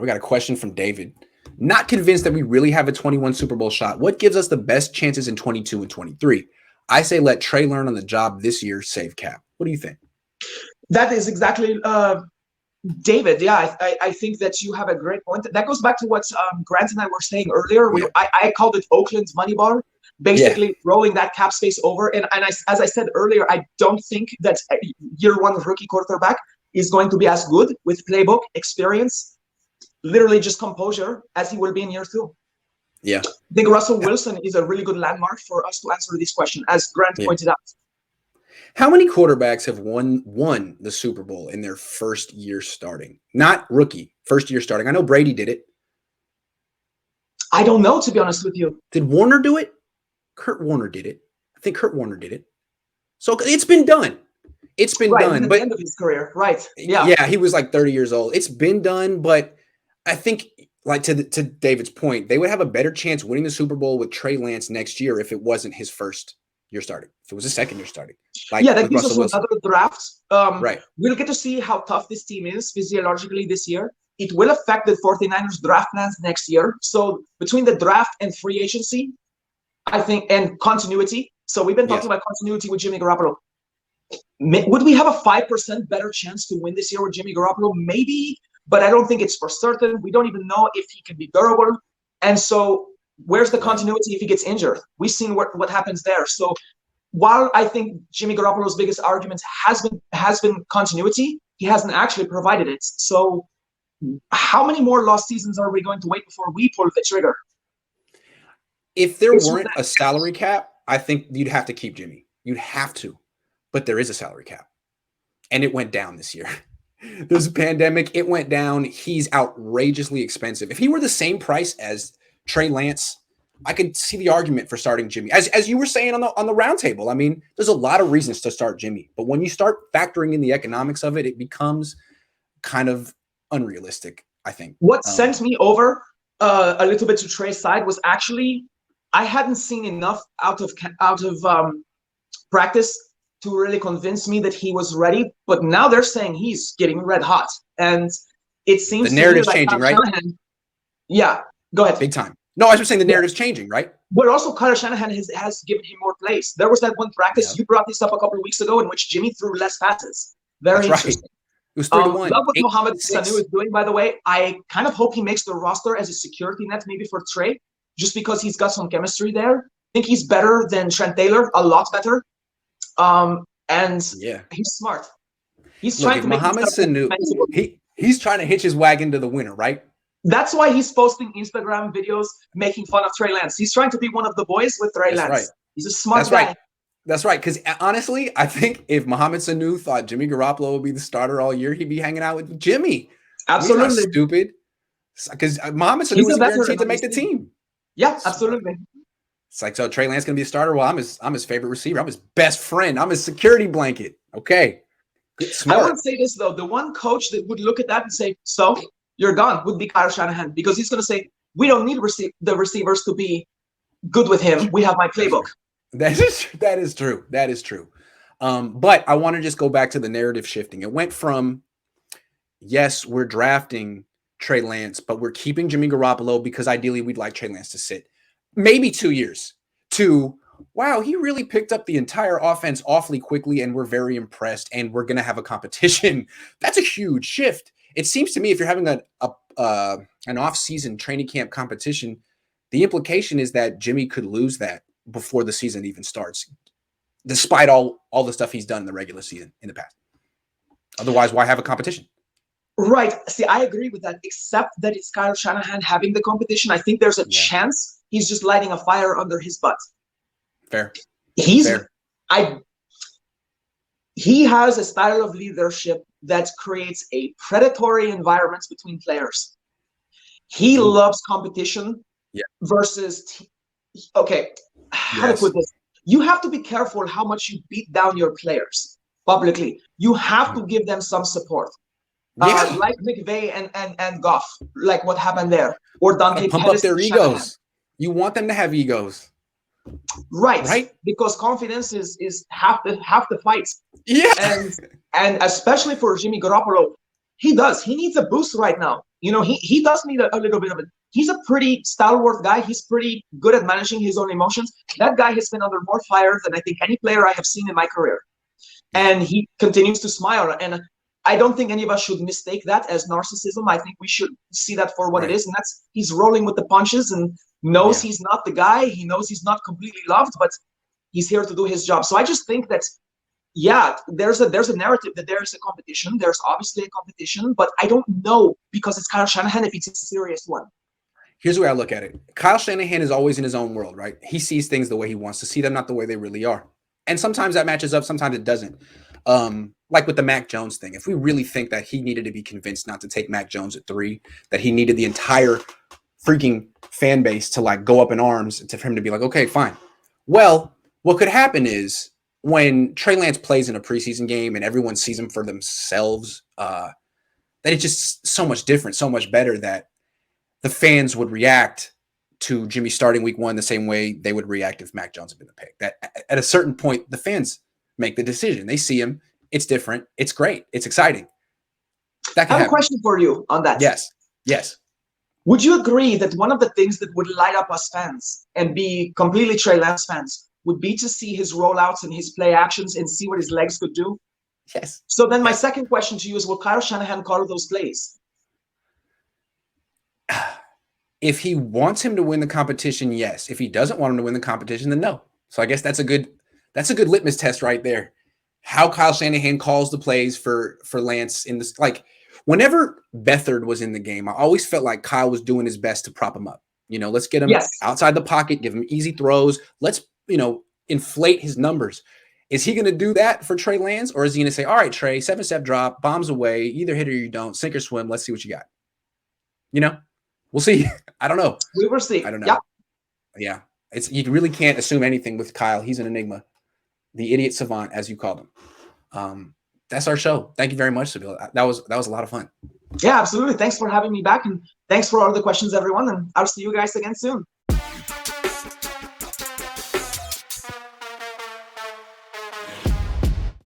We got a question from David. Not convinced that we really have a 21 Super Bowl shot. What gives us the best chances in 22 and 23? I say let Trey learn on the job this year, save cap. What do you think? That is exactly, David. Yeah, I think that you have a great point. That goes back to what Grant and I were saying earlier. Yeah. I called it Oakland's money bar, basically rolling that cap space over. And as I said earlier, I don't think that year one rookie quarterback is going to be as good with playbook experience, literally just composure, as he will be in year two. Yeah. I think Russell Wilson is a really good landmark for us to answer this question, as Grant pointed out. How many quarterbacks have won the Super Bowl in their first year starting? Not rookie, first year starting. I know Brady did it. I don't know, to be honest with you. Did Warner do it? Kurt Warner did it. I think Kurt Warner did it. So it's been done. It's been done. At the end of his career, right? Yeah. Yeah, he was like 30 years old. It's been done, but I think, like to David's point, they would have a better chance winning the Super Bowl with Trey Lance next year if it wasn't his first year starting. If it was his second year starting. That gives us another draft. Right. We'll get to see how tough this team is physiologically this year. It will affect the 49ers draft plans next year. So between the draft and free agency, I think, and continuity. So we've been talking about continuity with Jimmy Garoppolo. Would we have a 5% better chance to win this year with Jimmy Garoppolo? Maybe, but I don't think it's for certain. We don't even know if he can be durable. And so where's the continuity if he gets injured? We've seen what happens there. So while I think Jimmy Garoppolo's biggest argument has been continuity, he hasn't actually provided it. So how many more lost seasons are we going to wait before we pull the trigger? If there weren't a salary cap, I think you'd have to keep Jimmy. You'd have to. But there is a salary cap. And it went down this year. There's a pandemic. It went down. He's outrageously expensive. If he were the same price as Trey Lance, I could see the argument for starting Jimmy. As you were saying on the roundtable, I mean, there's a lot of reasons to start Jimmy. But when you start factoring in the economics of it, it becomes kind of unrealistic, I think. What sent me over a little bit to Trey's side was actually I hadn't seen enough out of practice to really convince me that he was ready. But now they're saying he's getting red hot. And it seems the narrative's changing, right? Yeah, go ahead. Big time. No, I was just saying the narrative's changing, right? But also Kyle Shanahan has given him more plays. There was that one practice, you brought this up a couple of weeks ago, in which Jimmy threw less passes. Very interesting. Right. It was 3-1. Love what Mohamed Sanu is doing, by the way. I kind of hope he makes the roster as a security net, maybe for Trey, just because he's got some chemistry there. I think he's better than Trent Taylor, a lot better. And he's smart. He's trying to make Mohamed Sanu. He's trying to hitch his wagon to the winner, right? That's why he's posting Instagram videos making fun of Trey Lance. He's trying to be one of the boys with Trey Lance. Right. He's a smart guy. Right. That's right. Because honestly, I think if Mohamed Sanu thought Jimmy Garoppolo would be the starter all year, he'd be hanging out with Jimmy. Absolutely. He's not stupid. Because Mohamed Sanu was guaranteed to make the team. Yeah, absolutely. It's like, so Trey Lance going to be a starter? Well, I'm his favorite receiver. I'm his best friend. I'm his security blanket. Okay. Smart. I would say this, though. The one coach that would look at that and say, so you're gone, would be Kyle Shanahan. Because he's going to say, we don't need the receivers to be good with him. We have my playbook. That is true. That is true. But I want to just go back to the narrative shifting. It went from, yes, we're drafting Trey Lance, but we're keeping Jimmy Garoppolo because ideally we'd like Trey Lance to sit maybe 2 years, to, wow, he really picked up the entire offense awfully quickly and we're very impressed and we're going to have a competition. That's a huge shift. It seems to me if you're having an off-season training camp competition, the implication is that Jimmy could lose that before the season even starts, despite all the stuff he's done in the regular season in the past. Otherwise, why have a competition? Right. See, I agree with that, except that it's Kyle Shanahan having the competition. I think there's a chance he's just lighting a fire under his butt. Fair. He has a style of leadership that creates a predatory environment between players. He loves competition versus how to put this? You have to be careful how much you beat down your players publicly. You have to give them some support. Like McVay and Goff, like what happened there. Or Dante pump up their egos. You want them to have egos. Right? Because confidence is half the fight. Yeah. And especially for Jimmy Garoppolo, he needs a boost right now. he does need a little bit of it. He's a pretty stalwart guy. He's pretty good at managing his own emotions. That guy has been under more fire than I think any player I have seen in my career. And he continues to smile. And I don't think any of us should mistake that as narcissism. I think we should see that for what it is. And that's, he's rolling with the punches and knows he's not the guy. He knows he's not completely loved, but he's here to do his job. So I just think that, yeah, there's a narrative that there is a competition. There's obviously a competition, but I don't know, because it's Kyle Shanahan, if it's a serious one. Here's the way I look at it. Kyle Shanahan is always in his own world, right? He sees things the way he wants to see them, not the way they really are. And sometimes that matches up, sometimes it doesn't. Like with the Mac Jones thing, if we really think that he needed to be convinced not to take Mac Jones at 3, that he needed the entire freaking fan base to like go up in arms for him to be like, okay, fine. Well, what could happen is when Trey Lance plays in a preseason game and everyone sees him for themselves, that it's just so much different, so much better, that the fans would react to Jimmy starting week 1 the same way they would react if Mac Jones had been the pick. That at a certain point, the fans make the decision. They see him. It's different. It's great. It's exciting. That I have a question for you on that. Yes. Yes. Would you agree that one of the things that would light up us fans and be completely Trey Lance fans would be to see his rollouts and his play actions and see what his legs could do? Yes. So then my second question to you is, will Kyle Shanahan call those plays? If he wants him to win the competition, yes. If he doesn't want him to win the competition, then no. So I guess that's a good litmus test right there. How Kyle Shanahan calls the plays for Lance in this. Like whenever Beathard was in the game, I always felt like Kyle was doing his best to prop him up. Let's get him outside the pocket, give him easy throws. Let's, inflate his numbers. Is he going to do that for Trey Lance, or is he going to say, all right, Trey, 7-step drop, bombs away, either hit or you don't, sink or swim. Let's see what you got. We'll see. I don't know. We will see. I don't know. Yeah. You really can't assume anything with Kyle. He's an enigma. The idiot savant, as you called him. That's our show. Thank you very much, Sybilla. That was a lot of fun. Yeah, absolutely. Thanks for having me back, and thanks for all the questions, everyone. And I'll see you guys again soon.